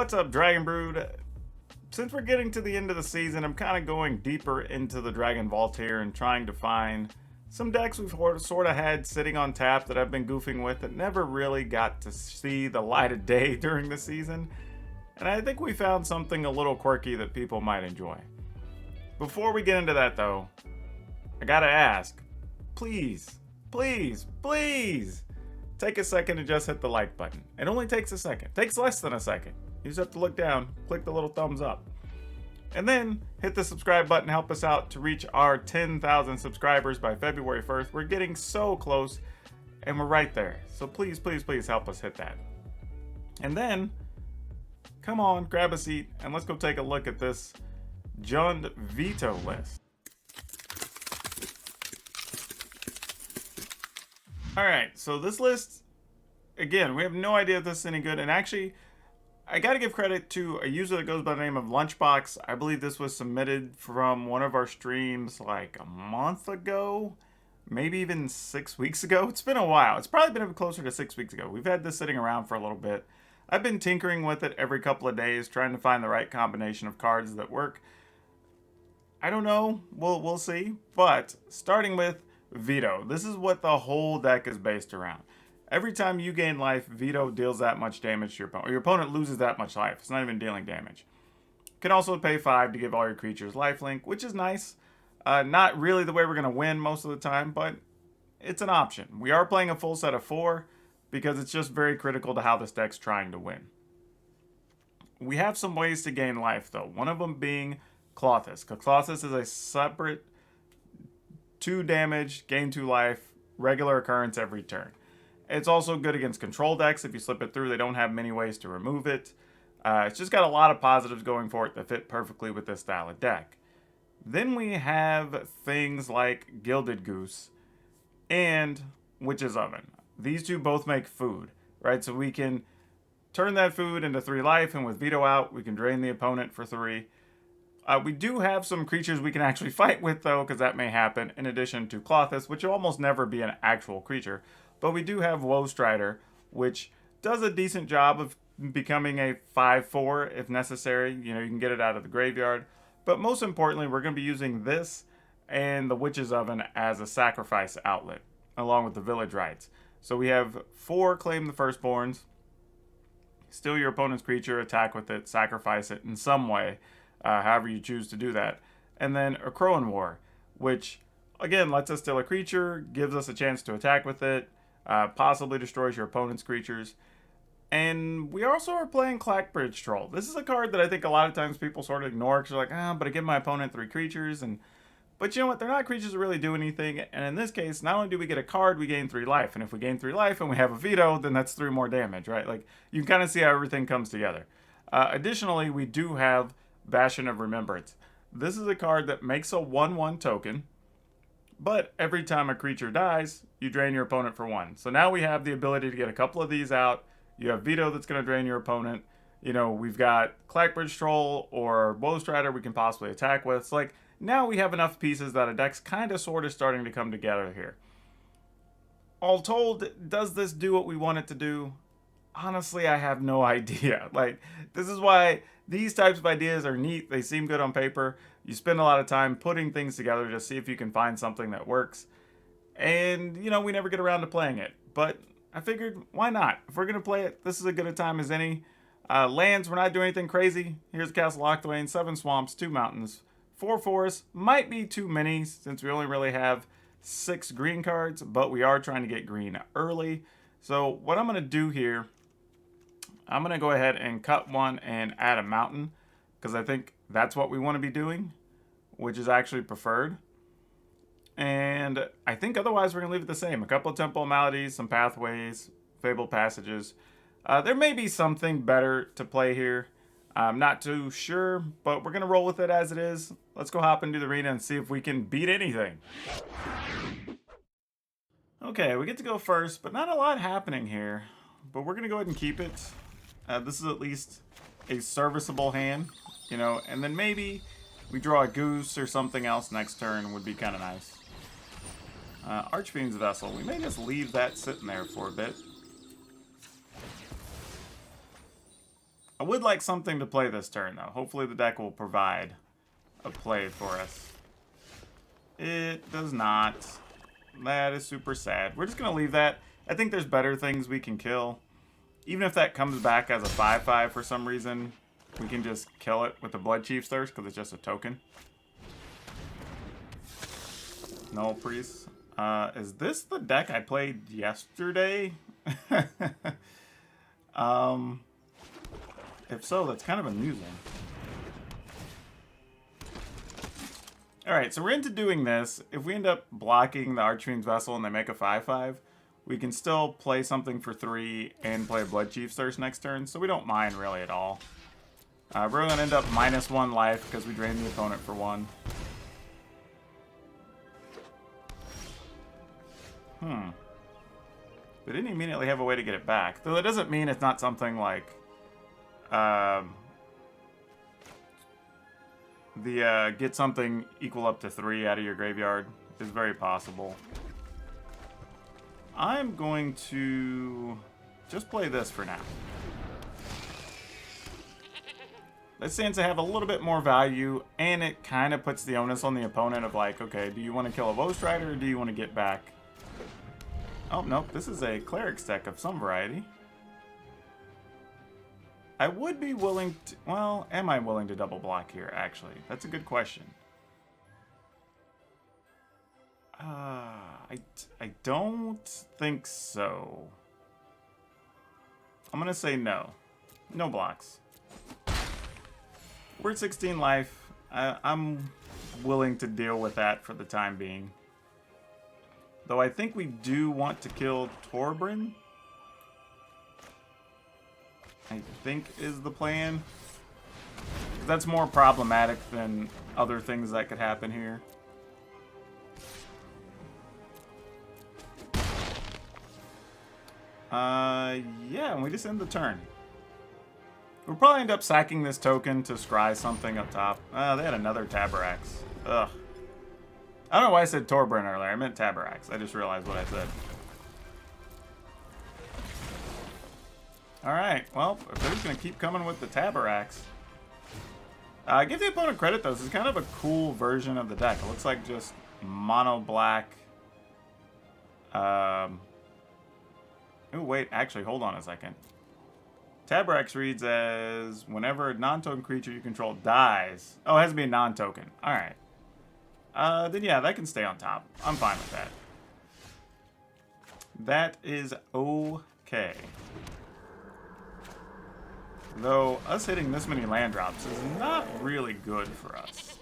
What's up, Dragon Brood? Since we're getting to the end of the season, I'm kind of going deeper into the Dragon Vault here and trying to find some decks we've sort of had sitting on tap that I've been goofing with that never really got to see the light of day during the season. And I think we found something a little quirky that people might enjoy. Before we get into that though, I gotta ask, please, take a second and just hit the like button. It only takes a second. It takes less than a second. You just have to look down, click the little thumbs up. And then hit the subscribe button, help us out to reach our 10,000 subscribers by February 1st. We're getting so close and we're right there. So please help us hit that. And then, come on, grab a seat and let's go take a look at this JUND Vito list. Alright, so this list, again, we have no idea if this is any good. And actually, I gotta give credit to a user that goes by the name of Lunchbox. I believe this was submitted from one of our streams like a month ago, maybe even 6 weeks ago. It's been a while. It's probably been closer to 6 weeks ago. We've had this sitting around for a little bit. I've been tinkering with it every couple of days, trying to find the right combination of cards that work. I don't know. We'll see. But starting with Vito, this is what the whole deck is based around. Every time you gain life, Vito deals that much damage to your opponent. Or your opponent loses that much life. It's not even dealing damage. You can also pay 5 to give all your creatures lifelink, which is nice. Not really the way we're going to win most of the time, but it's an option. We are playing a full set of 4 because it's just very critical to how this deck's trying to win. We have some ways to gain life, though. One of them being Klothys. Klothys is a separate 2 damage, gain 2 life, regular occurrence every turn. It's also good against control decks. If you slip it through, they don't have many ways to remove it. It's just got a lot of positives going for it that fit perfectly with this style of deck. Then we have things like Gilded Goose and Witch's Oven. These two both make food, right? So we can turn that food into 3 life, and with Vito out, we can drain the opponent for 3. We do have some creatures we can actually fight with, though, because that may happen, in addition to Klothys, which will almost never be an actual creature. But we do have Woe Strider, which does a decent job of becoming a 5/4 if necessary. You know, you can get it out of the graveyard. But most importantly, we're going to be using this and the Witch's Oven as a sacrifice outlet, along with the Village Rites. So we have 4 Claim the Firstborns, steal your opponent's creature, attack with it, sacrifice it in some way, however you choose to do that. And then a Crowan War, which, again, lets us steal a creature, gives us a chance to attack with it, possibly destroys your opponent's creatures. And we also are playing Clackbridge Troll. This is a card that I think a lot of times people sort of ignore because they're like, but I give my opponent 3 creatures. But you know what? They're not creatures that really do anything. And in this case, not only do we get a card, we gain 3 life. And if we gain 3 life and we have a Vito, then that's 3 more damage, right? Like, you can kind of see how everything comes together. Additionally, we do have Bastion of Remembrance. This is a card that makes a 1/1 token. But every time a creature dies, you drain your opponent for 1. So now we have the ability to get a couple of these out. You have Vito that's going to drain your opponent. You know, we've got Clackbridge Troll or Woe Strider we can possibly attack with. It's like, now we have enough pieces that a deck's kind of sort of starting to come together here. All told, does this do what we want it to do? Honestly, I have no idea. Like, this is why these types of ideas are neat. They seem good on paper. You spend a lot of time putting things together to see if you can find something that works. And, you know, we never get around to playing it. But I figured, why not? If we're going to play it, this is as good a time as any. Lands, we're not doing anything crazy. Here's Castle Octwain, 7 swamps, 2 mountains, 4 forests. Might be too many since we only really have 6 green cards, but we are trying to get green early. So what I'm going to do here, I'm going to go ahead and cut 1 and add a mountain, because I think that's what we want to be doing, which is actually preferred. And I think otherwise we're going to leave it the same. A couple of Temple of Maladies, some Pathways, Fabled Passages. There may be something better to play here. I'm not too sure, but we're going to roll with it as it is. Let's go hop into the arena and see if we can beat anything. Okay, we get to go first, but not a lot happening here. But we're going to go ahead and keep it. This is at least a serviceable hand, you know, and then maybe we draw a goose or something else next turn would be kind of nice. Archfiend's Vessel. We may just leave that sitting there for a bit. I would like something to play this turn, though. Hopefully the deck will provide a play for us. It does not. That is super sad. We're just going to leave that. I think there's better things we can kill. Even if that comes back as a 5/5 for some reason, we can just kill it with the Blood Chief's Thirst because it's just a token. Null Priest. Is this the deck I played yesterday? If so, that's kind of amusing. Alright, so we're into doing this. If we end up blocking the Archfiend's Vessel and they make a 5/5, we can still play something for 3 and play a Blood Chief's Thirst next turn, so we don't mind really at all. We're going to end up -1 life because we drained the opponent for 1. We didn't immediately have a way to get it back. Though that doesn't mean it's not something like... get something equal up to 3 out of your graveyard is very possible. I'm going to just play this for now. That seems to have a little bit more value, and it kind of puts the onus on the opponent of like, okay, do you want to kill a Woe Strider or do you want to get back? Oh, nope, this is a Cleric's deck of some variety. I would be willing to... Well, am I willing to double block here, actually? That's a good question. I don't think so. I'm going to say no. No blocks. We're at 16 life. I'm willing to deal with that for the time being. Though I think we do want to kill Torbran. I think is the plan. That's more problematic than other things that could happen here. Yeah, and we just end the turn. We'll probably end up sacking this token to scry something up top. They had another Tabarax. Ugh. I don't know why I said Torbran earlier. I meant Tabarax. I just realized what I said. Alright, well, if they're just going to keep coming with the Tabarax. Give the opponent credit, though. This is kind of a cool version of the deck. It looks like just mono black. Oh, wait. Actually, hold on a second. Tabarax reads as whenever a non-token creature you control dies. Oh, it has to be a non-token. Alright. Then yeah, that can stay on top. I'm fine with that. That is okay. Though, us hitting this many land drops is not really good for us.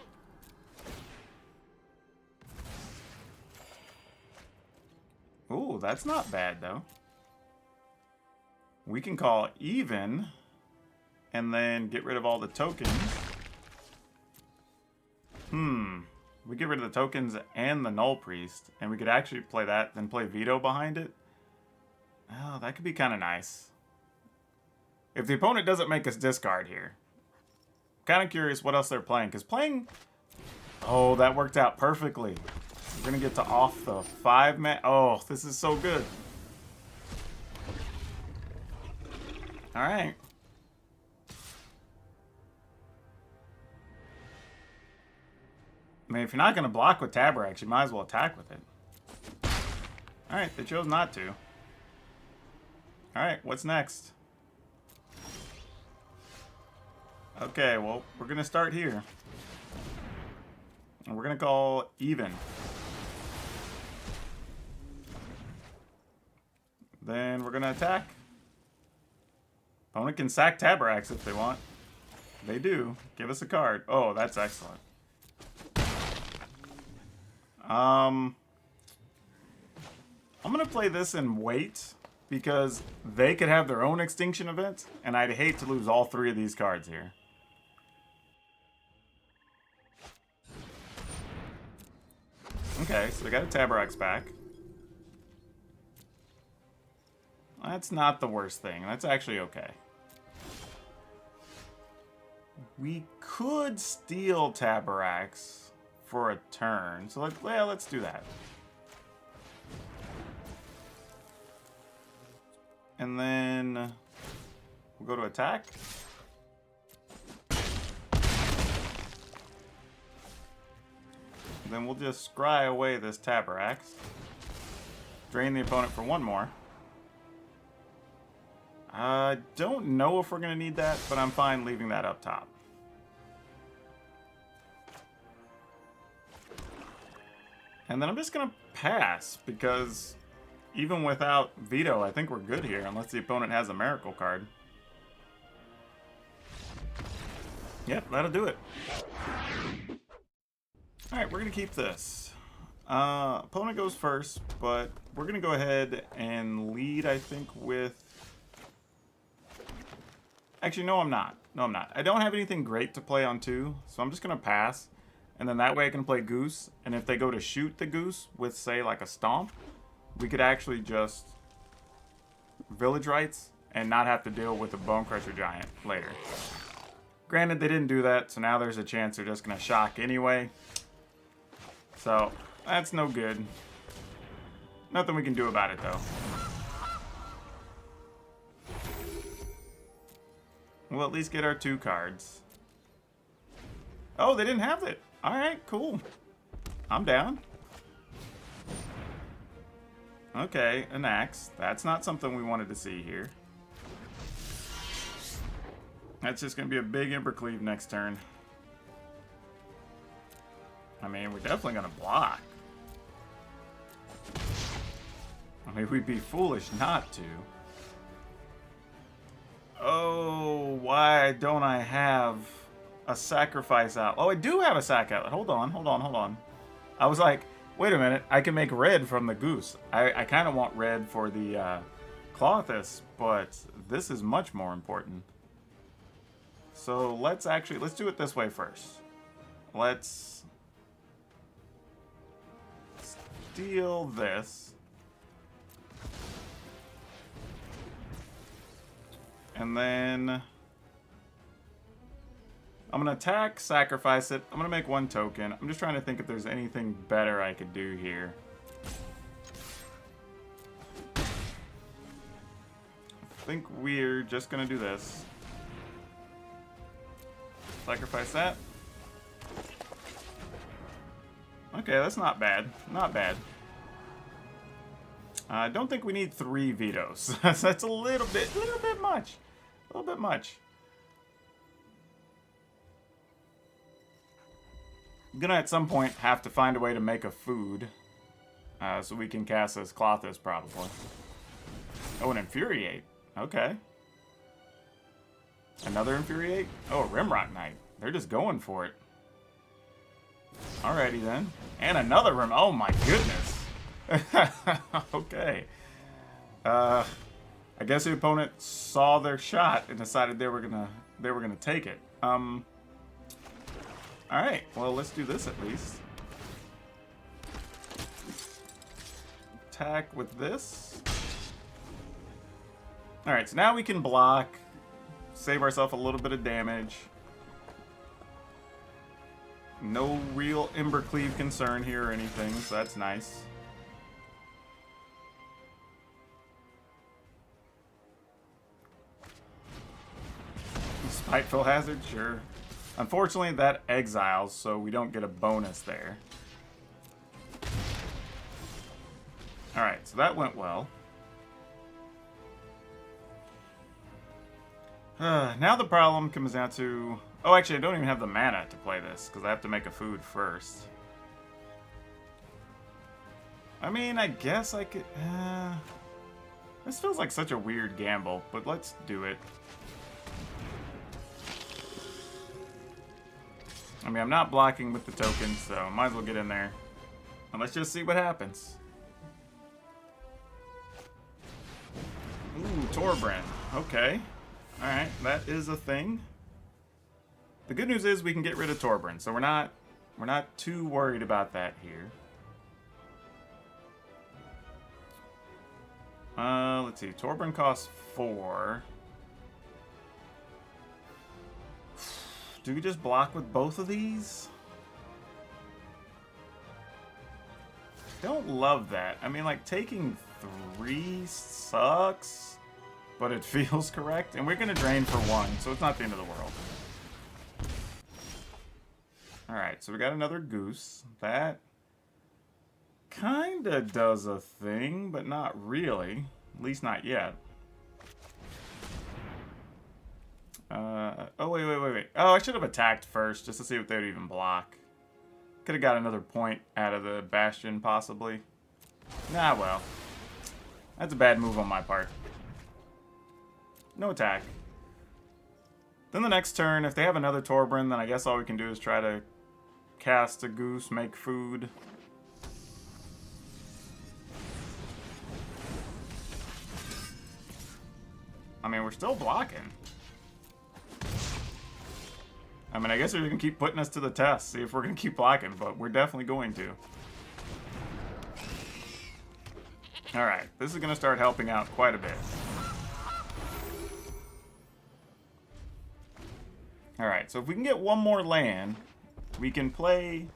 Ooh, that's not bad, though. We can call even, and then get rid of all the tokens. We get rid of the tokens and the Null Priest, and we could actually play that, then play Vito behind it. Oh, that could be kind of nice. If the opponent doesn't make us discard here. Kind of curious what else they're playing, because playing... Oh, that worked out perfectly. We're going to get to off the 5-man... Oh, this is so good. Alright. I mean, if you're not going to block with Tabarax, you might as well attack with it. Alright, they chose not to. Alright, what's next? Okay, well, we're going to start here. And we're going to call even. Then we're going to attack. Opponent can sack Tabarax if they want. They do. Give us a card. Oh, that's excellent. I'm going to play this and wait, because they could have their own extinction event, and I'd hate to lose all 3 of these cards here. Okay, so we got a Tabarax back. That's not the worst thing. That's actually okay. We could steal Tabarax for a turn. So let's do that. And then we'll go to attack. Then we'll just scry away this Tabarax. Drain the opponent for one more. I don't know if we're going to need that, but I'm fine leaving that up top. And then I'm just going to pass, because even without Vito, I think we're good here, unless the opponent has a Miracle card. Yep, that'll do it. Alright, we're going to keep this. Opponent goes first, but we're going to go ahead and lead, I think, with... Actually, no, I'm not. No, I'm not. I don't have anything great to play on 2, so I'm just going to pass. And then that way I can play Goose. And if they go to shoot the Goose with, say, like a Stomp, we could actually just Village Rites and not have to deal with a Bone Crusher Giant later. Granted, they didn't do that, so now there's a chance they're just going to shock anyway. So, that's no good. Nothing we can do about it, though. We'll at least get our 2 cards. Oh, they didn't have it. Alright, cool. I'm down. Okay, an axe. That's not something we wanted to see here. That's just going to be a big Embercleave next turn. I mean, we're definitely going to block. I mean, we'd be foolish not to. Oh, why don't I have a sacrifice out? Oh, I do have a sack outlet. Hold on. I was like, wait a minute. I can make red from the Goose. I kind of want red for the Clothis, but this is much more important. So let's do it this way first. Let's steal this. And then I'm going to attack, sacrifice it. I'm going to make 1 token. I'm just trying to think if there's anything better I could do here. I think we're just going to do this. Sacrifice that. Okay, that's not bad. Not bad. I don't think we need 3 Vitos. That's a little bit much. A little bit much. I'm gonna at some point have to find a way to make a food. So we can cast this Clothis probably. Oh, an Infuriate. Okay. Another Infuriate? Oh, a Rimrock Knight. They're just going for it. Alrighty then. And another Rim. Oh my goodness. Okay. I guess the opponent saw their shot and decided they were gonna take it. Alright, well let's do this at least. Attack with this. Alright, so now we can block. Save ourselves a little bit of damage. No real Embercleave concern here or anything, so that's nice. Spiteful Hazard, sure. Unfortunately, that exiles, so we don't get a bonus there. Alright, so that went well. Now the problem comes down to... Oh, actually, I don't even have the mana to play this, because I have to make a food first. I mean, I guess I could... This feels like such a weird gamble, but let's do it. I mean, I'm not blocking with the tokens, so might as well get in there. And let's just see what happens. Ooh, Torbran. Okay. Alright, that is a thing. The good news is we can get rid of Torbran, so we're not too worried about that here. Let's see. Torbran costs 4. Do we just block with both of these? Don't love that. I mean, like, taking 3 sucks, but it feels correct. And we're going to drain for 1, so it's not the end of the world. Alright, so we got another goose. That kinda does a thing, but not really. At least not yet. Oh, wait. Oh, I should have attacked first, just to see if they would even block. Could have got another point out of the Bastion, possibly. Nah, well. That's a bad move on my part. No attack. Then the next turn, if they have another Torbran, then I guess all we can do is try to cast a goose, make food. I mean, we're still blocking. I mean, I guess they're going to keep putting us to the test, see if we're going to keep blocking, but we're definitely going to. Alright, this is going to start helping out quite a bit. Alright, so if we can get one more land, we can play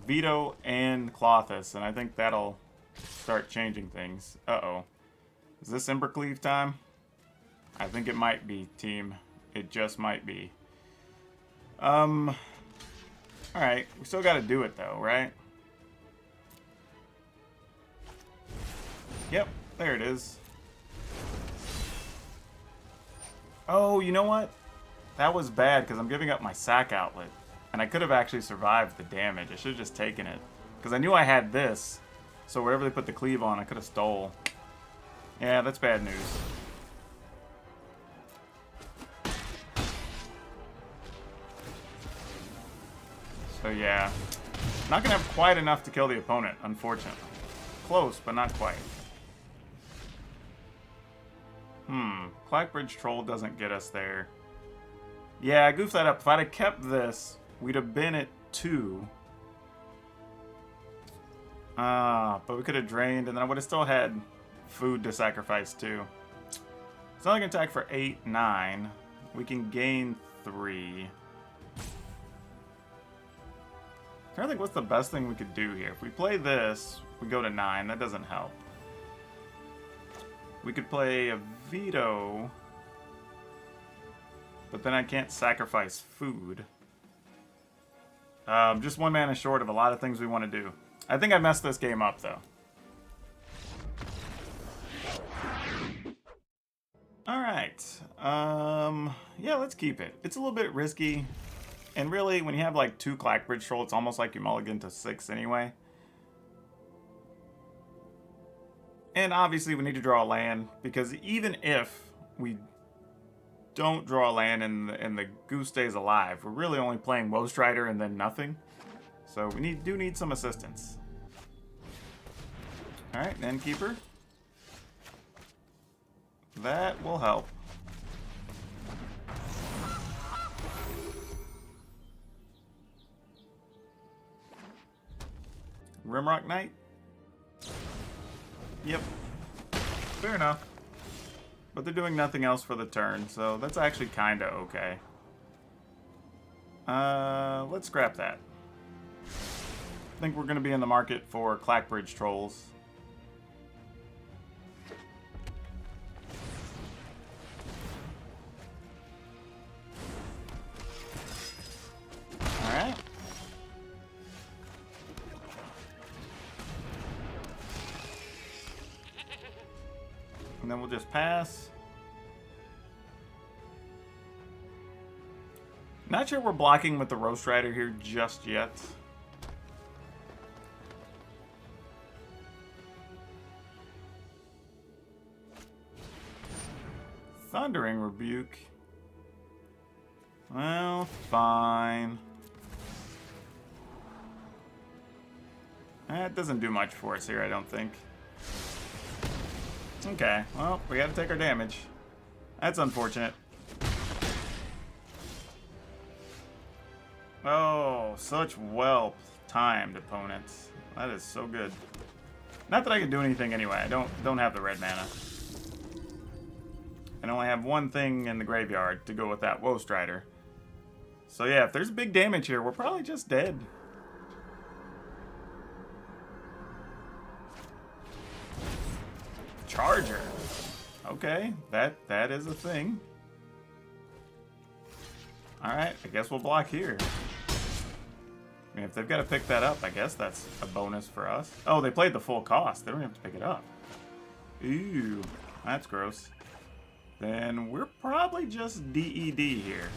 Vito and Clothis, and I think that'll start changing things. Uh-oh. Is this Embercleave time? I think it might be, team. It just might be. Alright, we still gotta do it though, right? Yep, there it is. Oh, you know what? That was bad because I'm giving up my sack outlet. And I could have actually survived the damage. I should have just taken it. Because I knew I had this. So wherever they put the cleave on, I could have stole. Yeah, that's bad news. So yeah, not going to have quite enough to kill the opponent, unfortunately. Close, but not quite. Clackbridge Troll doesn't get us there. Yeah, I goofed that up. If I'd have kept this, we'd have been at 2. But we could have drained, and then I would have still had food to sacrifice too. It's not like an attack for 8, 9. We can gain 3. I'm trying to think what's the best thing we could do here. If we play this, we go to 9. That doesn't help. We could play a Vito, but then I can't sacrifice food. Just one mana short of a lot of things we want to do. I think I messed this game up, though. Alright. Yeah, let's keep it. It's a little bit risky. And really, when you have like 2 Clackbridge Troll, it's almost like you mulligan to 6 anyway. And obviously we need to draw a land, because even if we don't draw a land and the goose stays alive, we're really only playing Woe Strider and then nothing. So we do need some assistance. Alright, Endkeeper. That will help. Rimrock Knight? Yep. Fair enough. But they're doing nothing else for the turn, so that's actually kinda okay. Let's scrap that. I think we're gonna be in the market for Clackbridge Trolls. Alright. And then we'll just pass. Not sure we're blocking with the Roast Rider here just yet. Thundering Rebuke. Well, fine. That doesn't do much for us here, I don't think. Okay, well, we gotta take our damage. That's unfortunate. Oh, such well-timed opponents. That is so good. Not that I can do anything anyway. I don't have the red mana. And only have one thing in the graveyard to go with that Woe Strider. So yeah, if there's big damage here, we're probably just dead. Charger. Okay, that is a thing. Alright, I guess we'll block here. mean, if they've got to pick that up, I guess that's a bonus for us. Oh, they played the full cost. They don't have to pick it up. Ooh, that's gross. Then we're probably just DED here.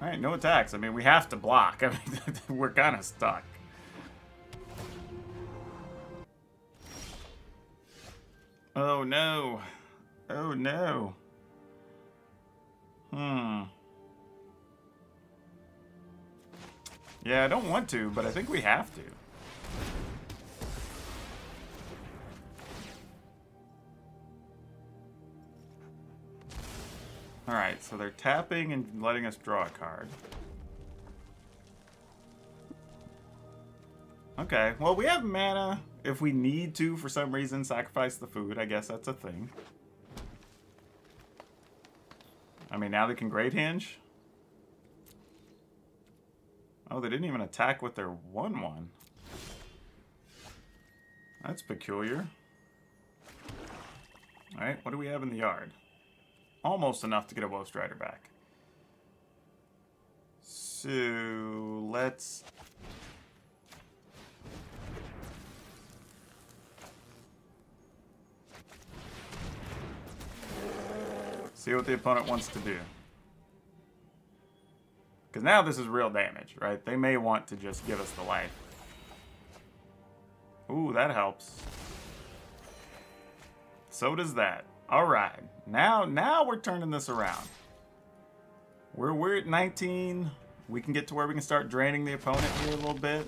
Alright, no attacks. I mean, we have to block. I mean, we're kind of stuck. Oh no. Oh no. Yeah, I don't want to, but I think we have to. Alright, so they're tapping and letting us draw a card. Okay, well, we have mana if we need to, for some reason, sacrifice the food. I guess that's a thing. I mean, now they can Great Hinge. Oh, they didn't even attack with their 1/1. That's peculiar. Alright, what do we have in the yard? Almost enough to get a Wolf Strider back. So, let's... see what the opponent wants to do. Because now this is real damage, right? They may want to just give us the life. Ooh, that helps. So does that. Alright. Now we're turning this around. We're at 19. We can get to where we can start draining the opponent here a little bit.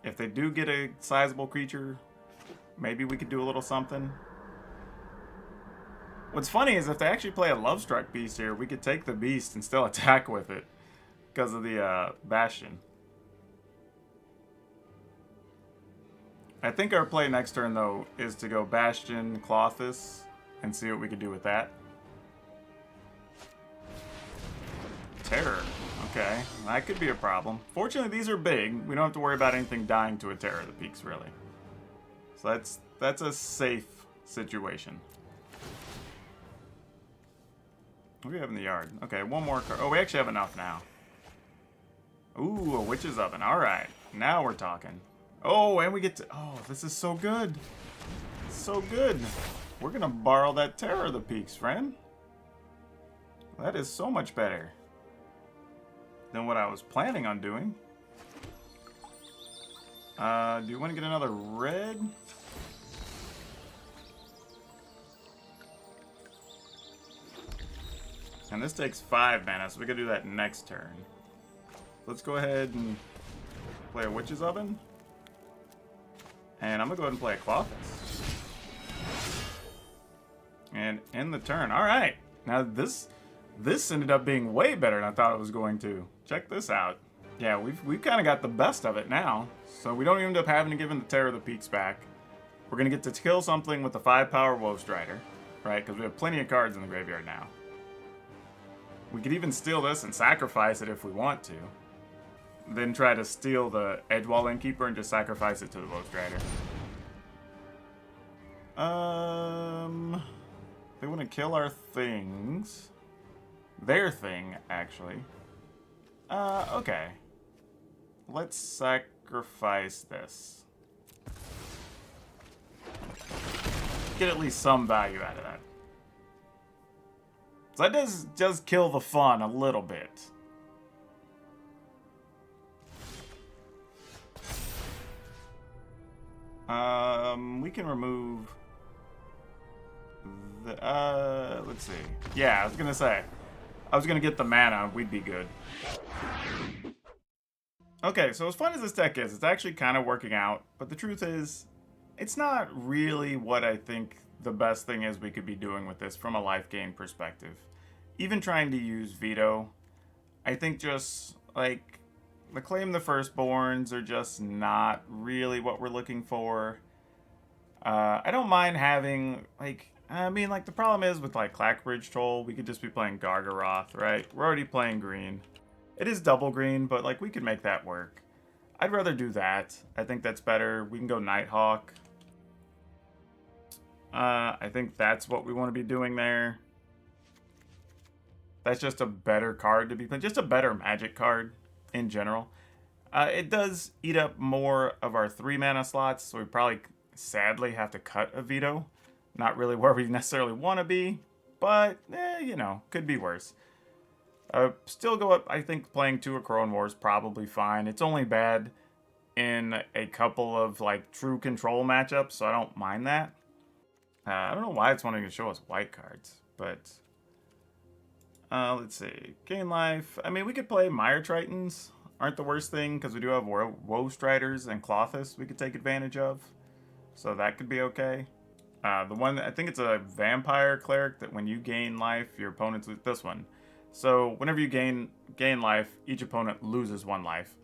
If they do get a sizable creature, maybe we could do a little something. What's funny is if they actually play a Lovestruck Beast here, we could take the Beast and still attack with it because of the Bastion. I think our play next turn, though, is to go Bastion, Clothis, and see what we can do with that. Terror. Okay, that could be a problem. Fortunately, these are big. We don't have to worry about anything dying to a Terror of the Peaks, really. So that's a safe situation. What do we have in the yard? Okay, one more card. Oh, we actually have enough now. Ooh, a Witch's Oven. Alright, now we're talking. Oh, and we get to... oh, this is so good. So good. We're going to borrow that Terror of the Peaks, friend. That is so much better than what I was planning on doing. Do you want to get another red? And this takes 5 mana, so we can do that next turn. Let's go ahead and play a Witch's Oven. And I'm going to go ahead and play a Clothis. And end the turn. Alright. Now this ended up being way better than I thought it was going to. Check this out. Yeah, we've kind of got the best of it now. So we don't even end up having to give in the Terror of the Peaks back. We're going to get to kill something with the 5-power Wolf Strider. Right? Because we have plenty of cards in the graveyard now. We could even steal this and sacrifice it if we want to. Then try to steal the Edgewall Innkeeper and just sacrifice it to the Wolf Strider. They want to kill our things. Their thing, actually. Okay. Let's sacrifice this. Get at least some value out of that. So that does kill the fun a little bit. We can remove the, let's see. Yeah, I was gonna say. I was gonna get the mana, we'd be good. Okay, so as fun as this deck is, it's actually kind of working out, but the truth is, it's not really what I think the best thing is we could be doing with this from a life gain perspective. Even trying to use Vito, I think just, like, the Claim the Firstborns are just not really what we're looking for. I don't mind having, like, I mean, like, the problem is with, like, Clackbridge Troll, we could just be playing Gargaroth, right? We're already playing green. It is double green, but, like, we could make that work. I'd rather do that. I think that's better. We can go Nighthawk. I think that's what we want to be doing there. That's just a better card to be playing. Just a better Magic card in general. It does eat up more of our 3 mana slots, so we probably sadly have to cut a Vito. Not really where we necessarily want to be, but you know, could be worse. Still go up, I think playing 2 Crone War is probably fine. It's only bad in a couple of like true control matchups, so I don't mind that. I don't know why it's wanting to show us white cards, but let's see. Gain life. I mean, we could play Mire Tritons. Aren't the worst thing, because we do have Woe Striders and Clothis we could take advantage of. So that could be okay. The one, I think it's a Vampire Cleric that when you gain life, your opponents lose. This one. So whenever you gain life, each opponent loses 1 life.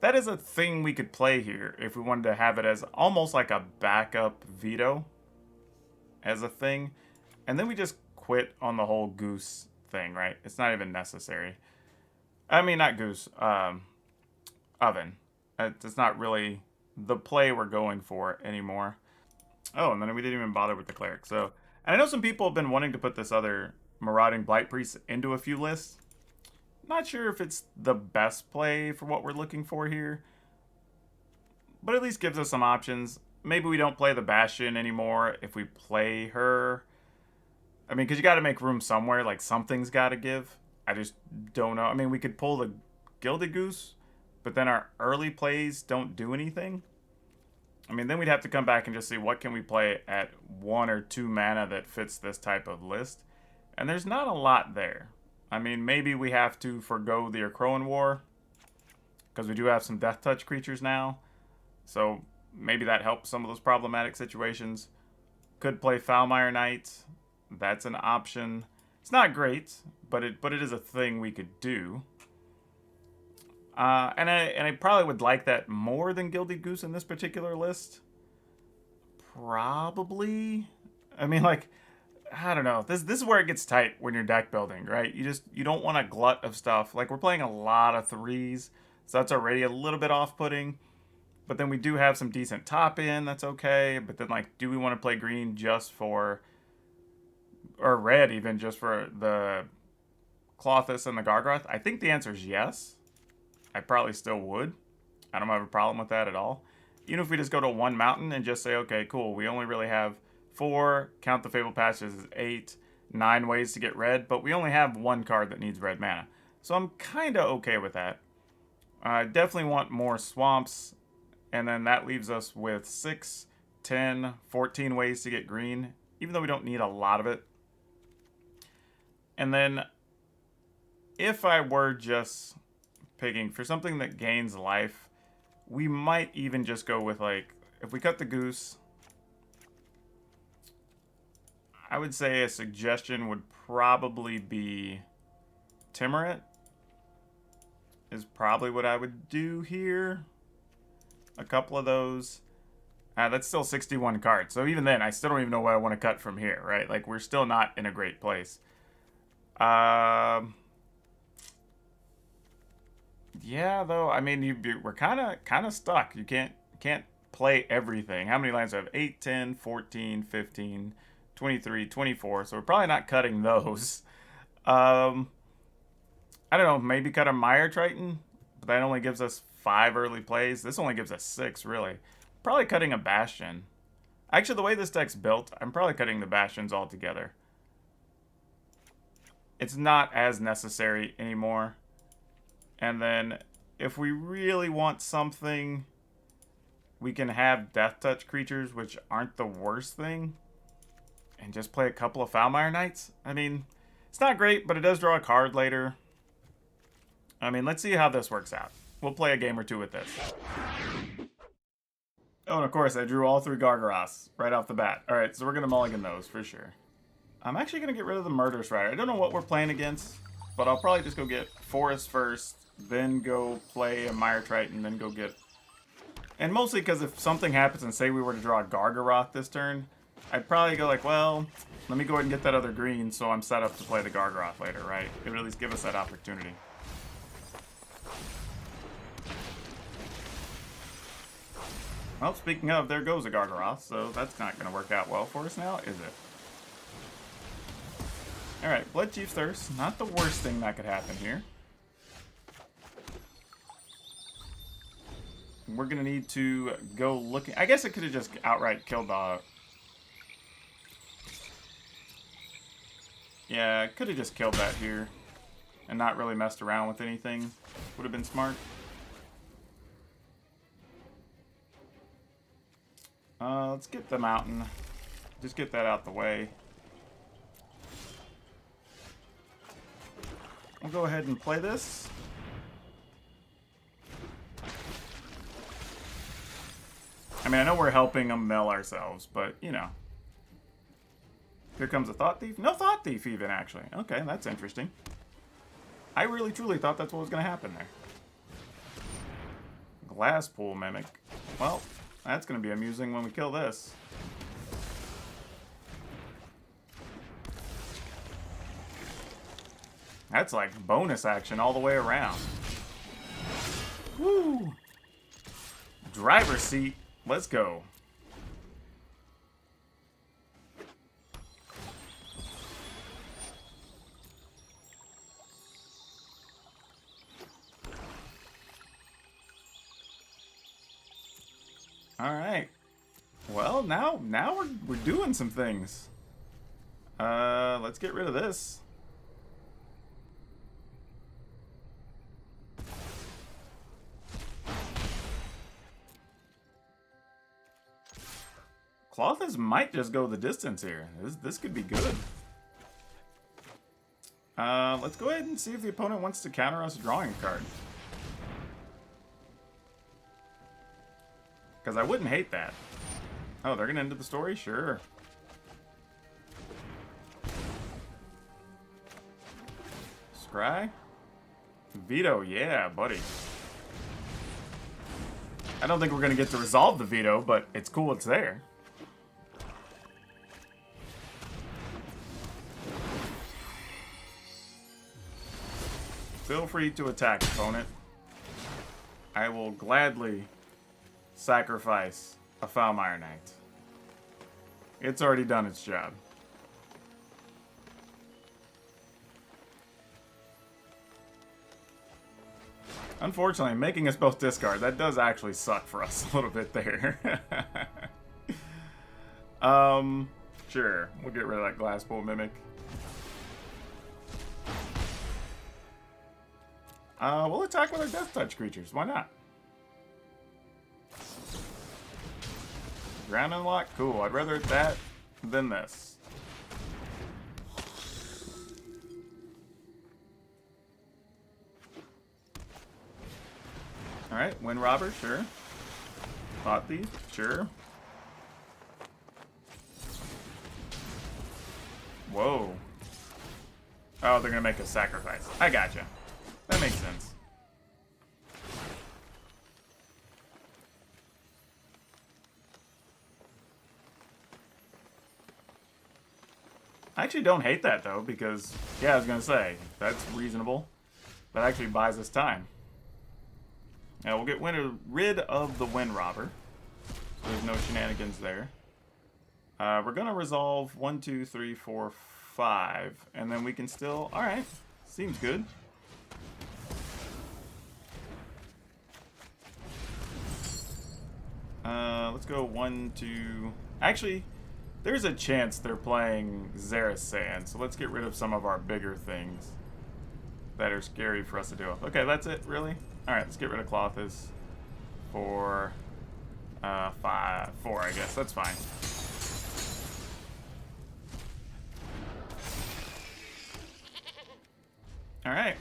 That is a thing we could play here if we wanted to have it as almost like a backup Vito as a thing. And then we just quit on the whole Goose thing, right? It's not even necessary. I mean, not Goose, Oven. It's not really the play we're going for anymore. Oh, and then we didn't even bother with the Cleric. So, and I know some people have been wanting to put this other Marauding Blight Priest into a few lists. Not sure if it's the best play for what we're looking for here, but at least gives us some options. Maybe we don't play the Bastion anymore if we play her. I mean, because you got to make room somewhere. Like, something's got to give. I just don't know. I mean, we could pull the Gilded Goose, but then our early plays don't do anything. I mean, then we'd have to come back and just see what can we play at 1 or 2 mana that fits this type of list. And there's not a lot there. I mean, maybe we have to forgo the Crone War, because we do have some Death Touch creatures now. So maybe that helps some of those problematic situations. Could play Foulmire Knight. That's an option. It's not great, but it is a thing we could do. And I probably would like that more than Gilded Goose in this particular list. Probably. I mean, like, I don't know. This is where it gets tight when you're deck building, right? You don't want a glut of stuff. Like, we're playing a lot of 3s, so that's already a little bit off-putting. But then we do have some decent top in, that's okay. But then, like, do we want to play green just for, or red even, just for the Clothis and the Gargoth? I think the answer is yes. I probably still would. I don't have a problem with that at all. Even if we just go to 1 mountain and just say, okay, cool, we only really have 4, count the Fabled Passages as 8, 9 ways to get red, but we only have 1 card that needs red mana. So I'm kind of okay with that. I definitely want more swamps, and then that leaves us with 6, 10, 14 ways to get green, even though we don't need a lot of it. And then if I were just picking for something that gains life, we might even just go with, like, if we cut the Goose, I would say a suggestion would probably be Timuret is probably what I would do here. A couple of those. That's still 61 cards. So even then, I still don't even know what I want to cut from here, right? Like, we're still not in a great place. Yeah, though, I mean, we're kind of stuck. You can't play everything. How many lands do I have? 8, 10, 14, 15, 23, 24. So we're probably not cutting those. I don't know, maybe cut a Mire Triton, but that only gives us 5 early plays. This only gives us 6, really. Probably cutting a Bastion. Actually, the way this deck's built, I'm probably cutting the Bastions altogether. It's not as necessary anymore. And then, if we really want something, we can have Death Touch creatures, which aren't the worst thing, and just play a couple of Foulmire Knights. I mean, it's not great, but it does draw a card later. I mean, let's see how this works out. We'll play a game or 2 with this. Oh, and of course, I drew all 3 Gargaroths right off the bat. Alright, so we're going to mulligan those for sure. I'm actually going to get rid of the Murder Strider. I don't know what we're playing against, but I'll probably just go get Forest first, then go play a Mire Triton, then go get... And mostly because if something happens and say we were to draw a Gargaroth this turn, I'd probably go like, well, let me go ahead and get that other green so I'm set up to play the Gargaroth later, right? It would at least give us that opportunity. Well, speaking of, there goes a Gargaroth, so that's not going to work out well for us now, is it? Alright, Blood Chief's Thirst. Not the worst thing that could happen here. We're going to need to go looking. I guess it could have just outright killed the... Yeah, could have just killed that here. And not really messed around with anything. Would have been smart. Let's get the mountain. Just get that out the way. We'll go ahead and play this. I mean, I know we're helping them mill ourselves, but, you know. Here comes a Thought Thief. No Thought Thief even, actually. Okay, that's interesting. I really, truly thought that's what was going to happen there. Glass Pool Mimic. Well, that's going to be amusing when we kill this. That's like bonus action all the way around. Woo! Driver's seat. Let's go. All right. Well, now we're doing some things. Let's get rid of this. Clothes might just go the distance here. This could be good. Let's go ahead and see if the opponent wants to counter us drawing a card. Because I wouldn't hate that. Oh, they're going to end the story? Sure. Scry? Vito, yeah, buddy. I don't think we're going to get to resolve the Vito, but it's cool it's there. Feel free to attack, opponent. I will gladly sacrifice a Foulmire Knight. It's already done its job. Unfortunately, making us both discard, that does actually suck for us a little bit there. Sure. We'll get rid of that Glass Pool Mimic. We'll attack with our Death Touch creatures. Why not? Ground Unlock? Cool. I'd rather that than this. Alright, Wind Robber, sure. Thought Thief, sure. Whoa. Oh, they're gonna make a sacrifice. I gotcha. That makes sense. I actually don't hate that, though, because, yeah, I was gonna say, that's reasonable. That actually buys us time. Now, we'll get rid of the Wind Robber. So there's no shenanigans there. We're gonna resolve 1, 2, 3, 4, 5. And then we can still... Alright. Seems good. Let's go 1, 2... Actually, there's a chance they're playing Xerath Sand, so let's get rid of some of our bigger things that are scary for us to deal with. Okay, that's it, really? Alright, let's get rid of Clothes for 4, I guess. That's fine. Alright.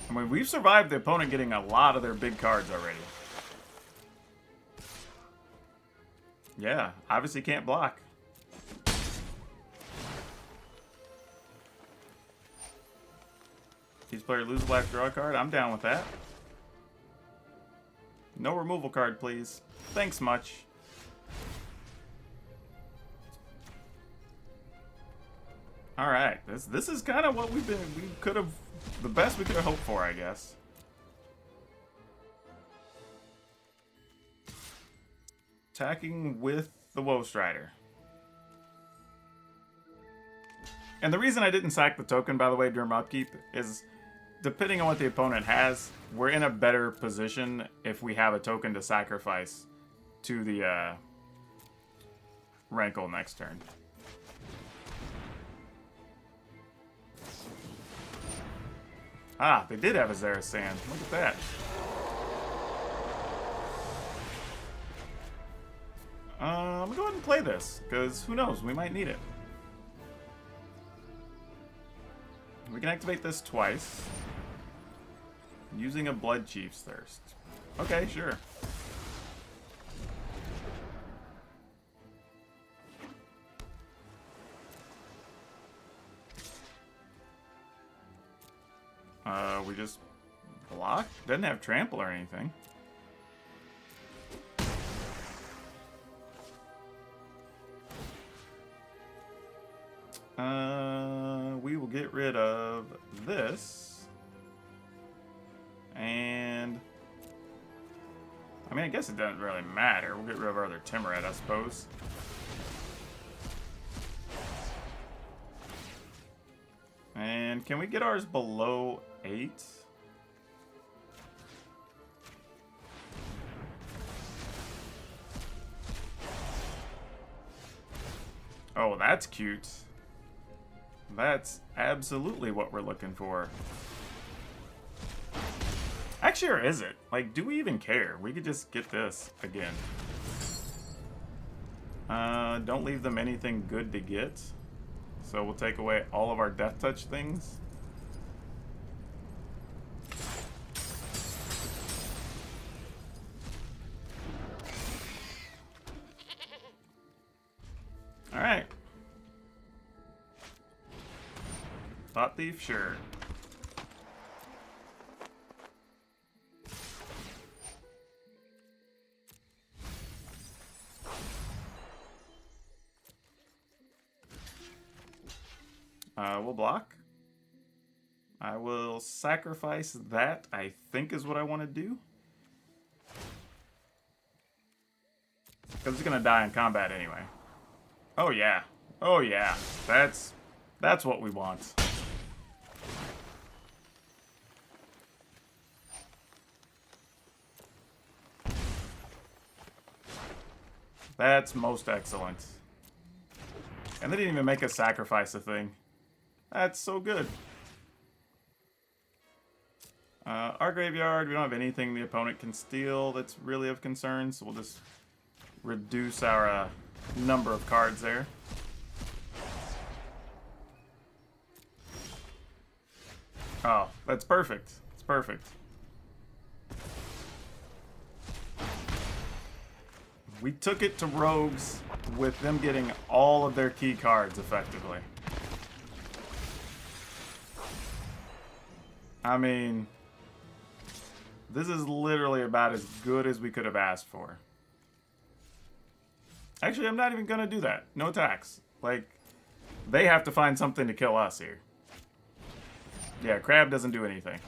I mean, we've survived the opponent getting a lot of their big cards already. Yeah, obviously can't block. Each player loses black, draw a card. I'm down with that. No removal card, please. Thanks much. Alright, this is kind of what we could have, the best we could have hoped for, I guess. attacking with the Woe Strider. And the reason I didn't sack the token, by the way, during upkeep is depending on what the opponent has, we're in a better position if we have a token to sacrifice to the Rankle next turn. Ah, they did have a Zera Sand. Look at that. I'm gonna go ahead and play this, because who knows, we might need it. We can activate this twice. Using a Blood Chief's Thirst. Okay, sure. We just block? Doesn't have trample or anything. We will get rid of this. And I mean, I guess it doesn't really matter. We'll get rid of our other Timuret, I suppose. And can we get ours below 8? Oh, that's cute. That's absolutely what we're looking for. Actually, or is it? Like, do we even care? We could just get this again. Don't leave them anything good to get. So we'll take away all of our Death Touch things. Alright. Thought Thief, sure. We'll block. I will sacrifice that, I think is what I want to do. Because it's going to die in combat anyway. Oh yeah. Oh yeah. That's what we want. That's most excellent. And they didn't even make us sacrifice a thing. That's so good. Our graveyard, we don't have anything the opponent can steal that's really of concern, so we'll just reduce our number of cards there. Oh, that's perfect. It's perfect. We took it to rogues with them getting all of their key cards effectively. I mean, this is literally about as good as we could have asked for. Actually, I'm not even going to do that. No attacks. Like, they have to find something to kill us here. Yeah, Crab doesn't do anything.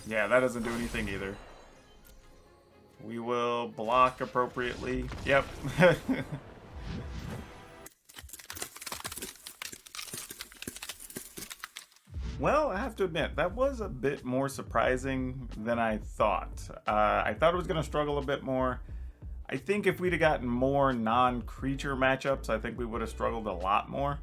Yeah, that doesn't do anything either. We will block appropriately. Yep. Well, I have to admit, that was a bit more surprising than I thought. I thought it was going to struggle a bit more. I think if we'd have gotten more non-creature matchups, I think we would have struggled a lot more.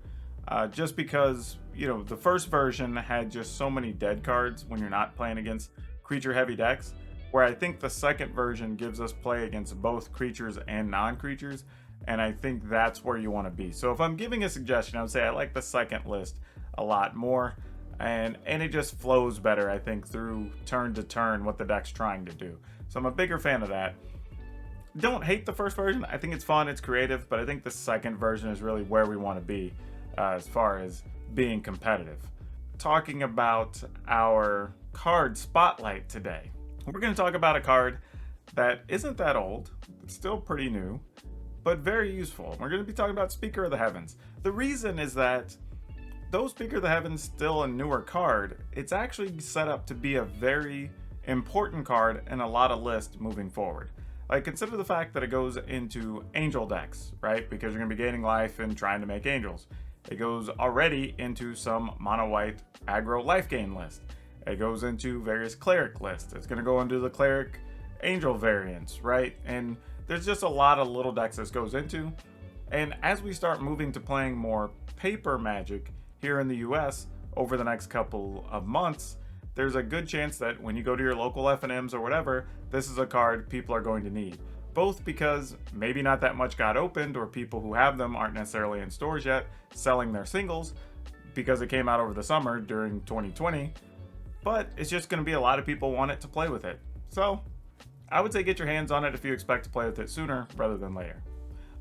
Just because, you know, the first version had just so many dead cards when you're not playing against creature-heavy decks, where I think the second version gives us play against both creatures and non-creatures, and I think that's where you want to be. So if I'm giving a suggestion, I would say I like the second list a lot more. And it just flows better, I think, through turn to turn what the deck's trying to do. So I'm a bigger fan of that. Don't hate the first version. I think it's fun, it's creative, but I think the second version is really where we want to be as far as being competitive. Talking about our card spotlight today. We're going to talk about a card that isn't that old. It's still pretty new, but very useful. We're going to be talking about Speaker of the Heavens. The reason is that though Speaker of the Heavens still a newer card, it's actually set up to be a very important card in a lot of lists moving forward. Like, consider the fact that it goes into angel decks, right? Because you're going to be gaining life and trying to make angels. It goes already into some mono white aggro life gain list. It goes into various cleric lists. It's going to go into the cleric angel variants, right? And there's just a lot of little decks this goes into. And as we start moving to playing more paper Magic here in the US over the next couple of months, there's a good chance that when you go to your local FNMs or whatever, this is a card people are going to need. Both because maybe not that much got opened, or people who have them aren't necessarily in stores yet selling their singles because it came out over the summer during 2020, but it's just going to be a lot of people want it to play with it. So I would say get your hands on it if you expect to play with it sooner rather than later.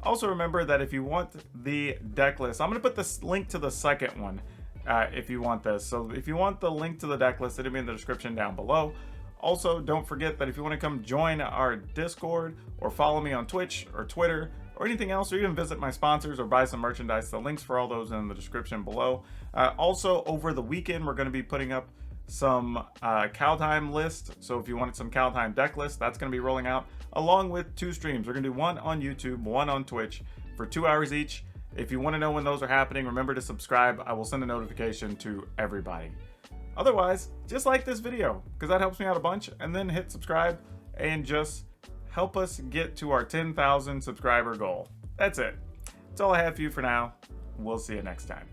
Also remember that if you want the deck list, I'm going to put this link to the second one if you want this. So if you want the link to the deck list, it'll be in the description down below. Also, don't forget that if you want to come join our Discord or follow me on Twitch or Twitter or anything else, or even visit my sponsors or buy some merchandise, the links for all those in the description below. Also, over the weekend, we're going to be putting up some Kaldheim list. So if you wanted some Kaldheim deck list, that's going to be rolling out along with 2 streams. We're going to do one on YouTube, one on Twitch for 2 hours each. If you want to know when those are happening, remember to subscribe. I will send a notification to everybody. Otherwise, just like this video, because that helps me out a bunch, and then hit subscribe and just help us get to our 10,000 subscriber goal. That's it. That's all I have for you for now. We'll see you next time.